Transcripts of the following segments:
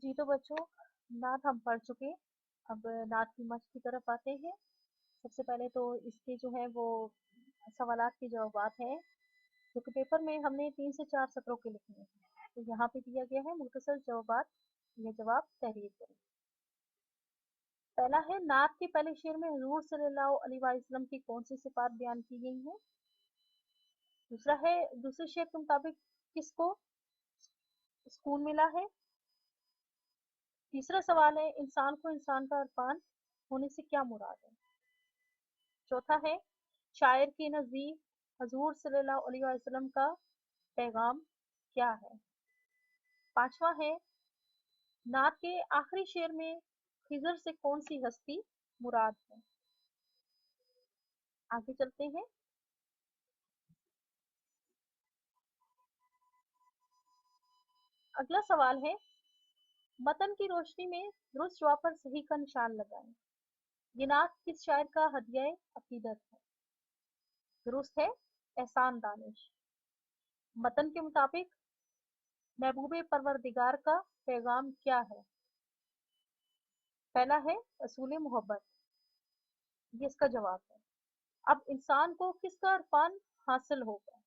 जी तो बच्चों, नात हम पढ़ चुके। अब नात की मश्क की तरफ आते हैं। सबसे पहले तो इसके जो है वो सवालात के जवाबात हैं, जो कि पेपर में हमने 3 से 4 सत्रों के लिखे हैं। तो यहाँ पे दिया गया है मुख्तसर जवाबात या जवाब तहरीर करें। पहला है, नात के पहले शेर में हुजूर सल्लल्लाहु अलैहि वसल्लम की कौन सी सिफात बयान की गई है। दूसरा है, दूसरे शेर के मुताबिक किसको सुकून मिला है। तीसरा सवाल है, इंसान को इंसान का इरफान होने से क्या मुराद है। चौथा है, शायर के नज़दीक हुजूर सल्लल्लाहु अलैहि वसल्लम का पैगाम क्या है। पांचवा है, नात के आखिरी शेर में खिजर से कौन सी हस्ती मुराद है। आगे चलते हैं। अगला सवाल है, मतन की रोशनी में दुरुस्त जवाब पर सही का निशान लगाएं। ये नात किस शायर का हदिया अकीदत है। दुरुस्त है एहसान दानिश। मतन के मुताबिक महबूबे परवरदिगार का पैगाम क्या है। पहला है असूल मोहब्बत, ये इसका जवाब है। अब इंसान को किसका इरफान हासिल होगा।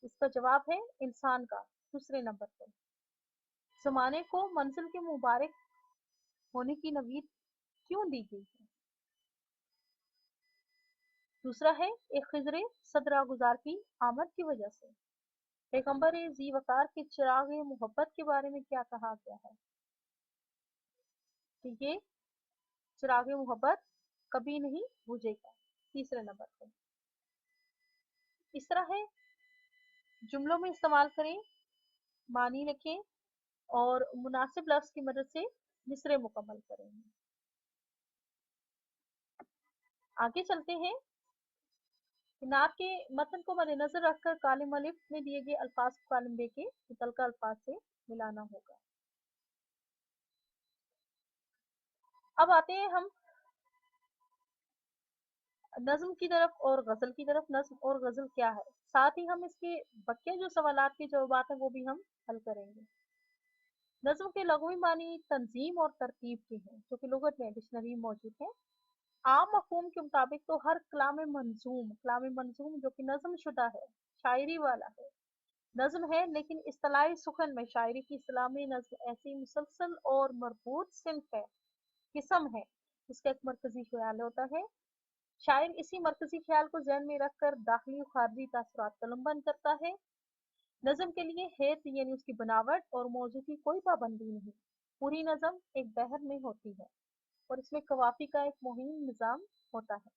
इसका जवाब है इंसान का, दूसरे नंबर पर। जमाने को मंजिल के मुबारक होने की नवीद क्यों दी गई है। दूसरा है, एक खिजरे सदरा गुजार की आमद की वजह से पैगंबर जी वकार के चिराग मोहब्बत के बारे में क्या कहा गया है। कि ये चिराग मोहब्बत कभी नहीं बुझेगा, तीसरे नंबर पर। इस तरह है, जुमलों में इस्तेमाल करें, मानी लिखें और मुनासिब लफ्ज की मदद से मिसरे मुकम्मल करेंगे। आगे चलते हैं। नात के मतन को मद्देनजर रखकर कालिम अलिफ में दिए गए अल्फाज को कालिम बे के मुतलका अल्फाज से मिलाना होगा। अब आते हैं हम नज्म की तरफ और गजल की तरफ। नज्म और गजल क्या है, साथ ही हम इसके बकिया जो सवालात के जवाब है वो भी हम हल करेंगे। नज्म के लग़वी मानी तंजीम और तरतीब के हैं, जो कि लुगत में डिक्शनरी में मौजूद है। आम मफहूम के मुताबिक तो हर कलाम मंजूम जो कि नज्म शुदा है, शायरी वाला है, नज्म है, लेकिन इस्तिलाही सुखन में शायरी की इस्तिलाह में नज्म ऐसी मुसलसल और मरबूत सिन्फ है, किस्म है, जिसका एक मरकजी ख्याल होता है। शायर इसी मरकजी ख्याल को ज़हन में रखकर दाखिली और खारजी तासुरात कलमबंद करता है। नज़म के लिए हेत यानी उसकी बनावट और मौजू की कोई पाबंदी नहीं। पूरी नज़म एक बहर में होती है और इसमें कवाफी का एक मुहिम निज़ाम होता है।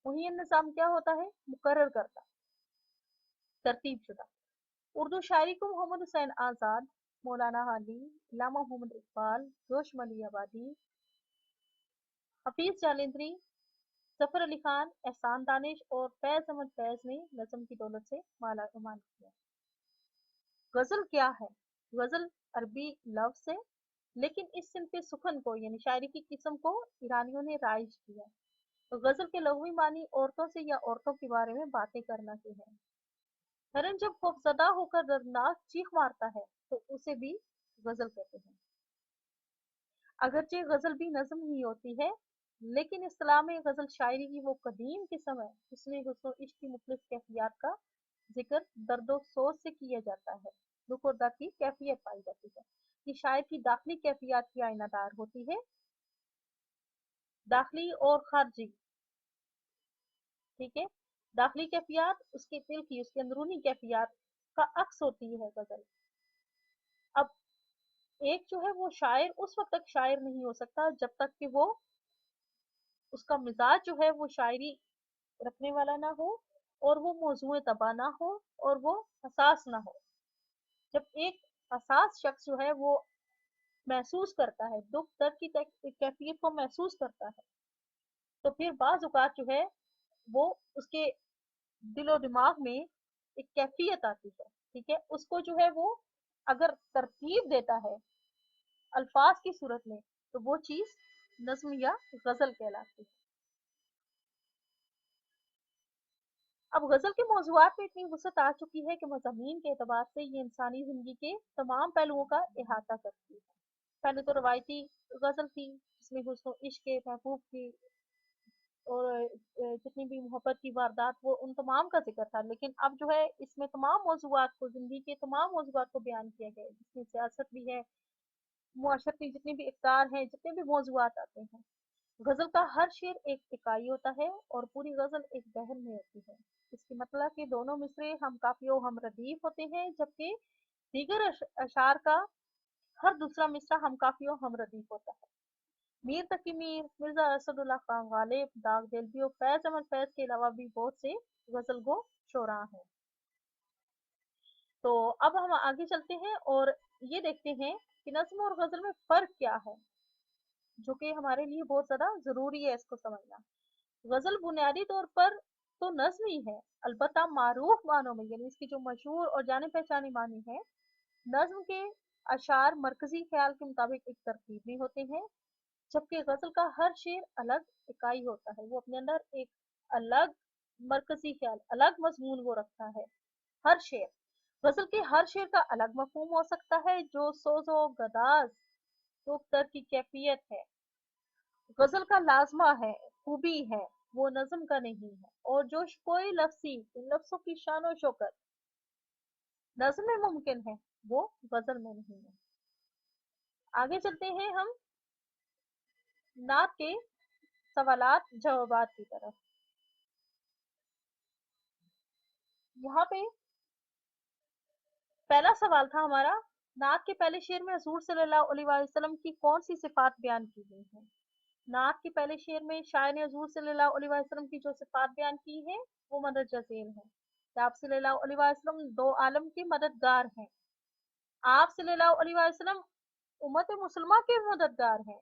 मुहिम निज़ाम क्या होता है, मुकर्रर करता, तरतीब शुदा। उर्दू शायरी को मोहम्मद हुसैन आज़ाद, मौलाना हाली, इल्लामा मोहम्मद इकबाल, जोश मली आबादी, हफीज जालिंदरी, जफर अली खान, एहसान दानिश और फैज अहमद फैज ने नज़म की दौलत से माला माल किया। गजल क्या है। गजल अरबी लफ्ज है, लेकिन इस सिनफ सुखन को यानी शायरी की किस्म को ईरानियों ने राइज किया। तो गजल के लघवी मानी औरतों से या औरतों के बारे में बातें करना के है। हिरन जब खौफजदा होकर दर्दनाक चीख मारता है तो उसे भी गजल कहते हैं। अगरचे गजल भी नज्म ही होती है, लेकिन इस्लाह में गजल शायरी की वो कदीम किस्म है जिसमें हुस्न इश्क की मुख्तलिफ कैफियत का जिक्र दर्दो सोच से किया जाता है, दुख और दर्द की कैफियत पाई जाती है। ये शायर की दाखिली कैफियत की आईनादार होती है, दाखिली और खारजी। ठीक है, दाखिली कैफियत उसके दिल की, उसके अंदरूनी कैफियत का अक्स होती है गजल। अब एक जो है वो शायर उस वक्त तक शायर नहीं हो सकता जब तक कि वो उसका मिजाज जो है वो शायरी रखने वाला ना हो और वो मौजूए तबा ना हो और वो हसास ना हो। जब एक हसास शख्स जो है वो महसूस करता है, दुख दर्द की कैफियत को महसूस करता है, तो फिर बाज औकात जो है वो उसके दिलो दिमाग में एक कैफियत आती है। ठीक है, उसको जो है वो अगर तरतीब देता है अल्फाज की सूरत में तो वो चीज नज्म या गजल कहलाती है। अब गज़ल के मौज़ूआत में इतनी वुसअत आ चुकी है कि मज़ामीन के एतबार से ये इंसानी ज़िंदगी के तमाम पहलुओं का इहाता करती है। पहले तो रवायती गज़ल थी, जिसमें हुस्न इश्क के, महबूब की और जितनी भी मोहब्बत की वारदात वो उन तमाम का ज़िक्र था। लेकिन अब जो है इसमें तमाम मौज़ूआत को, ज़िंदगी के तमाम मौज़ूआत को बयान किया गया है, जिसमें सियासत भी है, मुआशरती जितने भी इक़दार हैं, जितने भी मौज़ूआत आते हैं। गज़ल का हर शेर एक इकाई होता है और पूरी गज़ल एक बहर में होती है। इसकी मतलब कि दोनों मिसरे हम काफ़ी व हम रदीफ होते हैं, जबकि दीगर अशार का हर दूसरा मिसरा हम काफ़ी व हम रदीफ होता है। मीर तकी मीर, मिर्ज़ा असदुल्ला खान गालिब, दाग देलवी और फैज़ अहमद फैज़ के अलावा भी बहुत से गज़ल गो शोरा हैं। तो अब हम आगे चलते हैं और ये देखते हैं कि नज़्म और गज़ल में फ़र्क क्या है, जो कि हमारे लिए बहुत ज़्यादा ज़रूरी है इसको समझना। गज़ल बुनियादी तौर पर तो नज़्म ही है, अलबत्ता मारूफ मानों में यानी इसकी जो मशहूर और जाने पहचाने मानी है, नज़्म के अशार मरकज़ी ख़्याल के मुताबिक एक तरतीब में होते हैं, जबकि गज़ल का हर शेर अलग इकाई होता है। वो अपने अंदर एक अलग मरकज़ी ख़्याल, अलग मज़मून वो रखता है, हर शेर। गज़ल के हर शेर का अलग मफ़हूम हो सकता है, जो सोज़ो गदाज़ रुख दर की कैफ़ियत है। गज़ल का लाज़मा है, खूबी है, वो नज़्म का नहीं है। और जो कोई लफ्ज़ी लफ्ज़ों की शान और शौकत नज़्म में मुमकिन है, वो गज़ल में नहीं है। आगे चलते हैं हम नात के सवालात जवाबात की तरफ। यहाँ पे पहला सवाल था हमारा, नात के पहले शेर में हजूर सल्लल्लाहु अलैहि वसल्लम की कौन सी सिफात बयान की गई है। नात के पहले शेर में शायर ने हजूर सल्लल्लाहु अलैहि वसल्लम की जो सिफात बयान की है वो मदद जजील है कि आप सल्लल्लाहु अलैहि वसल्लम दो आलम के मददगार हैं। आप सल्लल्लाहु अलैहि वसल्लम उम्मत मुसलमा के मददगार हैं,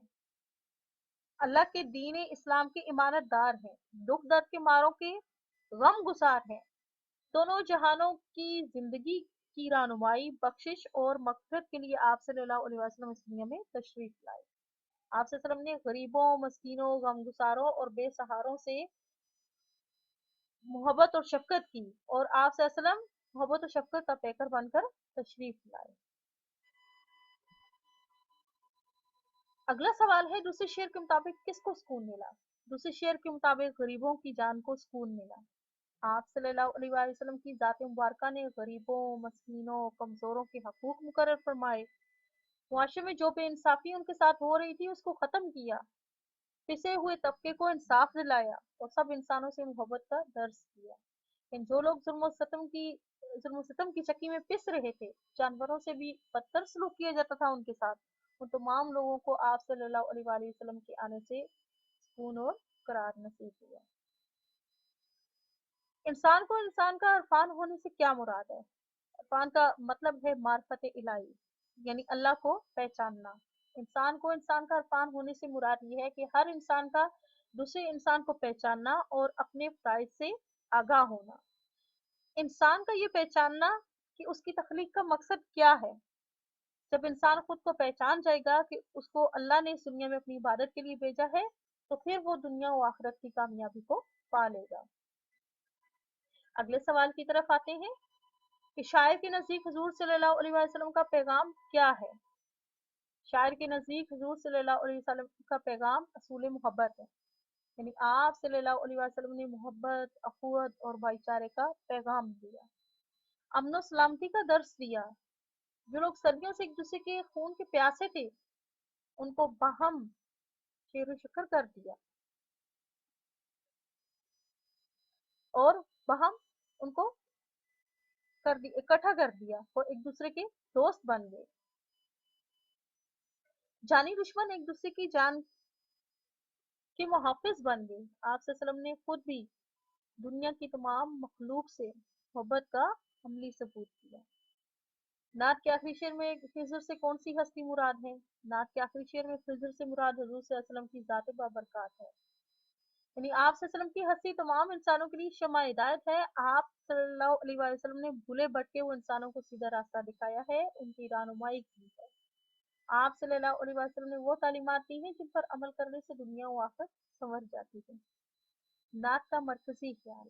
अल्लाह के दीन इस्लाम के इमानतदार हैं, दुख दर्द के मारों के गम गुसार हैं, दोनों जहानों की जिंदगी की रानुमाई बख्शिश और मगफिरत के लिए आप सल्लल्लाहु अलैहि वसल्लम इस दुनिया में तशरीफ लाए। आप सल्लल्लाहु अलैहि वसल्लम ने गरीबों, मस्कीनों, गमगुसारों और बेसहारों से मोहब्बत और शफकत की और आप सल्लल्लाहु अलैहि वसल्लम मोहब्बत और शफकत का पैकर बनकर तशरीफ लाए। अगला सवाल है, दूसरे शेर के मुताबिक किसको सुकून मिला। दूसरे शेर के मुताबिक गरीबों की जान को सुकून मिला। आप सल्लल्लाहु अलैहि वसल्लम की ज़ात मुबारका ने गरीबों, मस्कीनों, कमज़ोरों के हकूक़ मुकर्रर फरमाए, मुआशरे में जो बेइंसाफ़ी उनके साथ हो रही थी उसको ख़त्म किया, पिसे हुए तबके को इंसाफ दिलाया और सब इंसानों से मोहब्बत का दर्स दिया। लेकिन जो लोग जुल्म सितम की चक्की में पिस रहे थे, जानवरों से भी बदतर सलूक किया जाता था उनके साथ, उन तमाम लोगों को आप सल्लल्लाहु अलैहि वसल्लम के आने से सुकून और करार नसीब हुआ। इंसान को इंसान का इरफान होने से क्या मुराद है। इरफान का मतलब है मार्फत इलाही, यानी अल्लाह को पहचानना। इंसान को इंसान का इरफान होने से मुराद ये है कि हर इंसान का दूसरे इंसान को पहचानना और अपने फराइज से आगाह होना। इंसान का ये पहचानना कि उसकी तख्लीक का मकसद क्या है। जब इंसान खुद को पहचान जाएगा कि उसको अल्लाह ने इस दुनिया में अपनी इबादत के लिए भेजा है, तो फिर वो दुनिया और आखिरत की कामयाबी को पा लेगा। अगले सवाल की तरफ आते हैं कि शायर के नज़दीक हुजूर सल्लल्लाहु अलैहि वसल्लम का पैगाम क्या है। शायर के नज़दीक हुजूर सल्लल्लाहु अलैहि वसल्लम का पैगाम असूल मोहब्बत है, यानी आप सल्लल्लाहु अलैहि वसल्लम ने मोहब्बत, अखुवत और भाईचारे का पैगाम दिया, अमन सलामती का दर्स दिया। जो लोग सदियों से एक दूसरे के खून के प्यासे थे, उनको बाहम शेर शुक्र कर दिया और बाहम उनको इकट्ठा कर दिया और एक दूसरे के दोस्त बन गए। जानी दुश्मन एक दूसरे की जान के मुहाफिज बन गए। आप सल्लल्लाहु अलैहि वसल्लम ने खुद भी दुनिया की तमाम मखलूक से मोहब्बत का अमली सबूत दिया। नात के आखिरी शेर में खिज़र से कौन सी हस्ती मुराद है। नात के आखिरी शेर में खिज़र से मुराद हुजूर सल्लल्लाहु अलैहि वसल्लम की ज़ात बाबरकत है, यानी आप सल्लल्लाहु अलैहि वसल्लम की हस्ती तमाम इंसानों के लिए शमा हिदायत है। आप सल्लल्लाहु अलैहि वसल्लम ने भूले भटके हुए इंसानों को सीधा रास्ता दिखाया है, उनकी रहनुमाई की है। आप सल्लल्लाहु अलैहि वसल्लम ने वो तालीमात दी हैं जिन पर अमल करने से दुनिया व आखिरत संवर जाती है। नात का मरकजी ख्याल,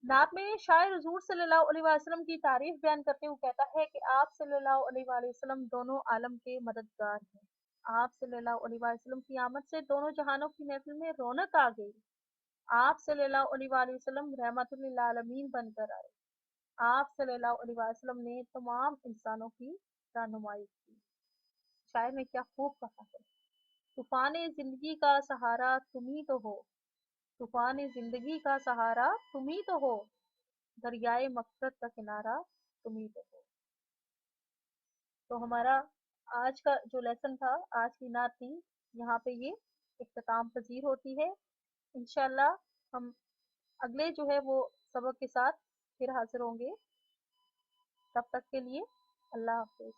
नात में शायर हुजूर सल्लल्लाहु अलैहि वसल्लम की तारीफ बयान करते हुए कहता है कि आप सल्लल्लाहु अलैहि वसल्लम दोनों आलम के मददगार हैं। आप सल्लल्लाहु अलैहि वसल्लम की आमद से दोनों जहानों की महफिल में रौनक आ गई। आप सल्लल्लाहु अलैहि वसल्लम रहमतुल लिल आलमीन बनकर आए। आप सल्लल्लाहु अलैहि वसल्लम ने तमाम इंसानों की रहनुमाई की। शायर ने क्या खूब कहा है, तूफान जिंदगी का सहारा तुम ही तो हो, तूफान जिंदगी का सहारा तुम ही तो हो, दरियाए मकसद का किनारा तुम ही तो हो। तो हमारा आज का जो लेसन था, आज की नात थी, यहाँ पे ये इख्तिताम पजीर होती है। इंशाल्लाह हम अगले जो है वो सबक के साथ फिर हाजिर होंगे। तब तक के लिए अल्लाह हाफिज।